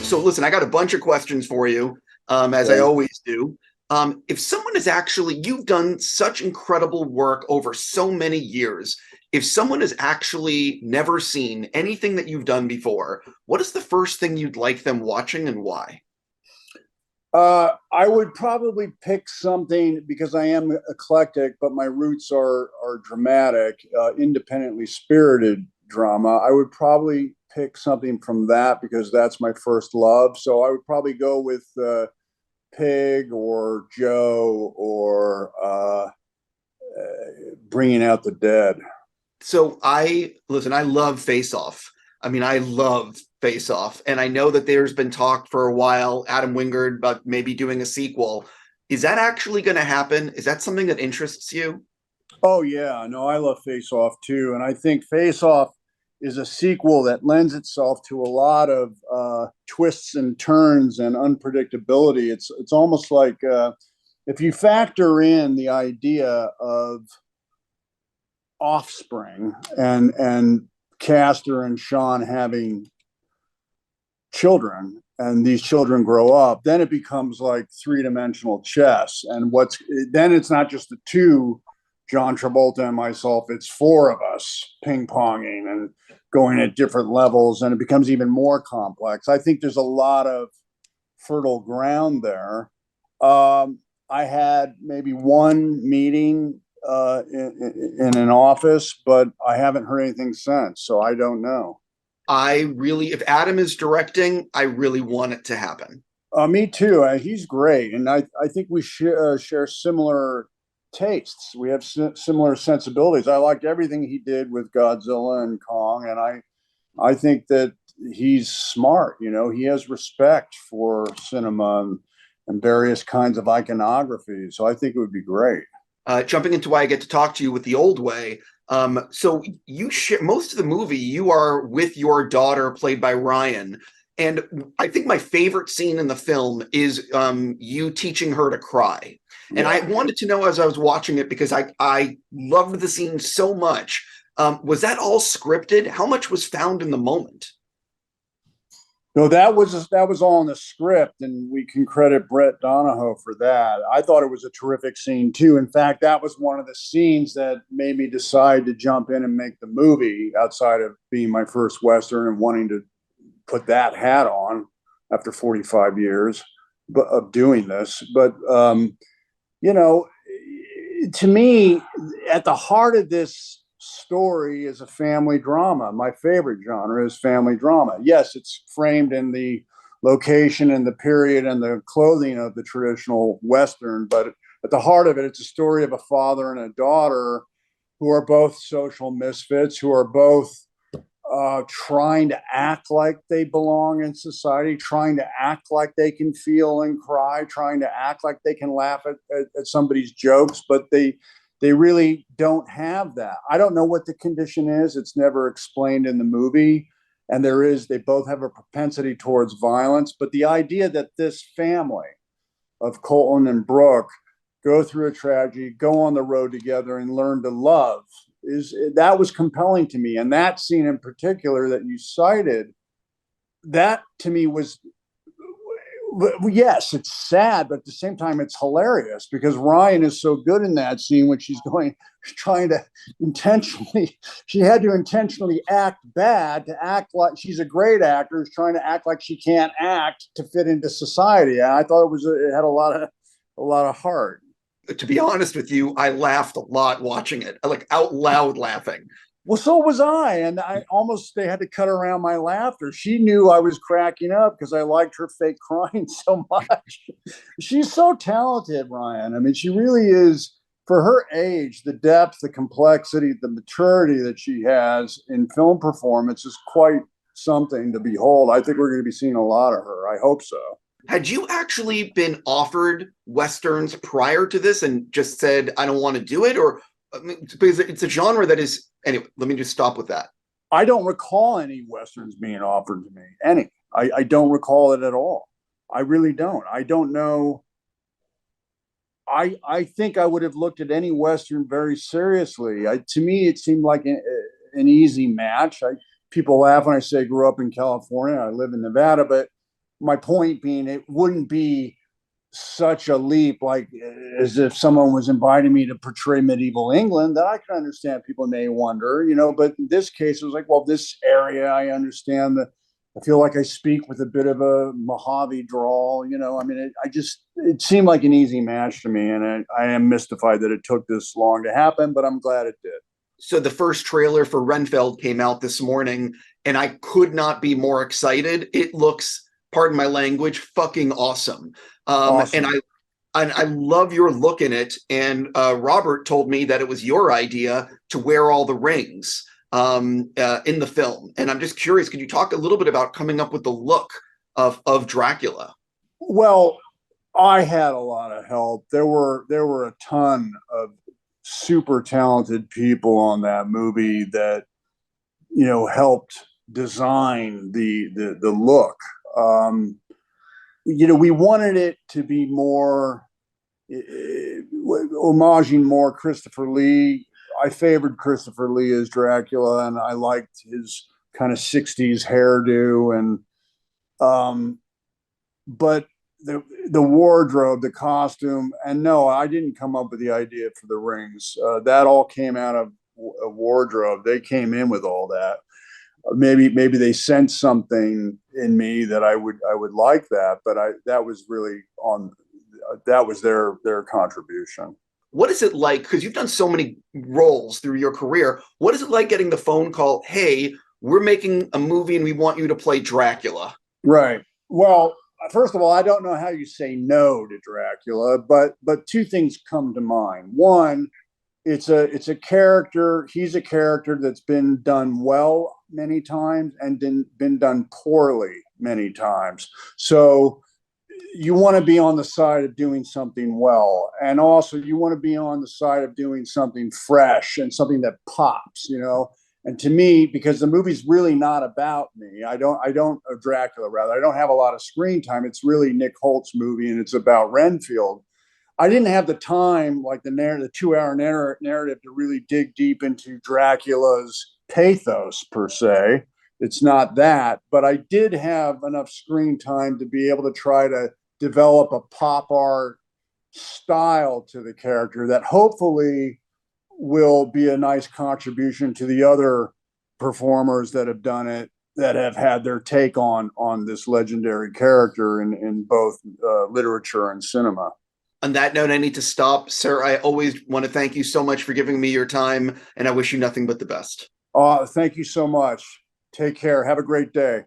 So listen, I got a bunch of questions for you, as I Okay. always do. If someone is actually, you've done such incredible work over so many years. If someone has actually never seen anything that you've done before, what is the first thing you'd like them watching and why? I would probably pick something because I am eclectic, but my roots are dramatic, independently spirited drama. I would probably pick something from that because that's my first love. So I would probably go with Pig or Joe or Bringing Out the Dead. So I listen, I love Face Off. I mean, I love Face Off. And I know that there's been talk for a while, Adam Wingard, about maybe doing a sequel. Is that actually going to happen? Is that something that interests you? Oh yeah, no, I love Face Off too, and I think Face Off is a sequel that lends itself to a lot of twists and turns and unpredictability. It's almost like if you factor in the idea of offspring and Castor and Sean having children and these children grow up, then it becomes like three-dimensional chess. And what's then it's not just the two, John Travolta and myself, it's four of us ping-ponging and going at different levels, and it becomes even more complex. I think there's a lot of fertile ground there. I had maybe one meeting in an office, but I haven't heard anything since, so I don't know. If Adam is directing, I really want it to happen. Me too. He's great, and I think we share similar tastes. We have similar sensibilities. I liked everything he did with Godzilla and Kong, and I think that he's smart. You know, he has respect for cinema and various kinds of iconography. So I think it would be great. Jumping into why I get to talk to you with the old way. So you share most of the movie, you are with your daughter, played by Ryan. And I think my favorite scene in the film is you teaching her to cry. And I Yeah. wanted to know as I was watching it because I loved the scene so much. Was that all scripted? How much was found in the moment? No, that was all in the script, and we can credit Brett Donowho for that. I thought it was a terrific scene too. In fact, that was one of the scenes that made me decide to jump in and make the movie. Outside of being my first Western and wanting to put that hat on after 45 years of doing this, but you know, to me, at the heart of this story is a family drama. My favorite genre is family drama. Yes, it's framed in the location and the period and the clothing of the traditional Western, but at the heart of it, it's a story of a father and a daughter who are both social misfits, who are both trying to act like they belong in society, trying to act like they can feel and cry, trying to act like they can laugh at somebody's jokes, but they really don't have that. I don't know what the condition is. It's never explained in the movie. And they both have a propensity towards violence. But the idea that this family of Colton and Brooke go through a tragedy, go on the road together and learn to love that was compelling to me. And that scene in particular that you cited, that to me was, yes, it's sad, but at the same time, it's hilarious because Ryan is so good in that scene when she's trying to intentionally, she had to intentionally act bad to act like she's a great actor who's trying to act like she can't act to fit into society. And I thought it had a lot of heart. To be honest with you, I laughed a lot watching it, like out loud laughing. Well, so was I, and they had to cut around my laughter. She knew I was cracking up because I liked her fake crying so much. She's so talented, Ryan. I mean, she really is. For her age, the depth, the complexity, the maturity that she has in film performance is quite something to behold. I think we're going to be seeing a lot of her. I hope so. Had you actually been offered Westerns prior to this and just said, I don't want to do it? Or I mean, because it's a genre that is, anyway, let me just stop with that. I don't recall any Westerns being offered to me. I don't recall it at all. I really don't. I don't know. I think I would have looked at any Western very seriously. To me, it seemed like an easy match. People laugh when I say I grew up in California. I live in Nevada, but my point being, it wouldn't be such a leap, like as if someone was inviting me to portray medieval England, that I can understand people may wonder, but in this case, it was like, well, this area, I understand that. I feel like I speak with a bit of a Mojave drawl, I mean, it seemed like an easy match to me. And I am mystified that it took this long to happen, but I'm glad it did. So the first trailer for Renfield came out this morning, and I could not be more excited. It looks, pardon my language, fucking awesome. Awesome. And I love your look in it. And Robert told me that it was your idea to wear all the rings in the film. And I'm just curious, could you talk a little bit about coming up with the look of Dracula? Well, I had a lot of help. There were a ton of super talented people on that movie that helped design the look. We wanted it to be more homaging more Christopher Lee. I favored Christopher Lee as Dracula, and I liked his kind of 60s hairdo. And but the wardrobe, the costume, and no, I didn't come up with the idea for the rings. That all came out of a wardrobe. They came in with all that. Maybe they sensed something in me that I would like that, but that was really that was their contribution. What is it like? Because you've done so many roles through your career. What is it like getting the phone call? Hey, we're making a movie and we want you to play Dracula. Right. Well, first of all, I don't know how you say no to Dracula, but two things come to mind. One, it's a character. He's a character that's been done well many times and been done poorly many times. So you want to be on the side of doing something well, and also you want to be on the side of doing something fresh and something that pops. And to me, because the movie's really not about me, Dracula rather, I don't have a lot of screen time. It's really Nick Holt's movie, and it's about Renfield. I didn't have the time, like the 2-hour narrative, to really dig deep into Dracula's pathos per se. It's not that, but I did have enough screen time to be able to try to develop a pop art style to the character that hopefully will be a nice contribution to the other performers that have done it, that have had their take on this legendary character in both literature and cinema. On that note, I need to stop. Sir, I always want to thank you so much for giving me your time, and I wish you nothing but the best. Thank you so much. Take care. Have a great day.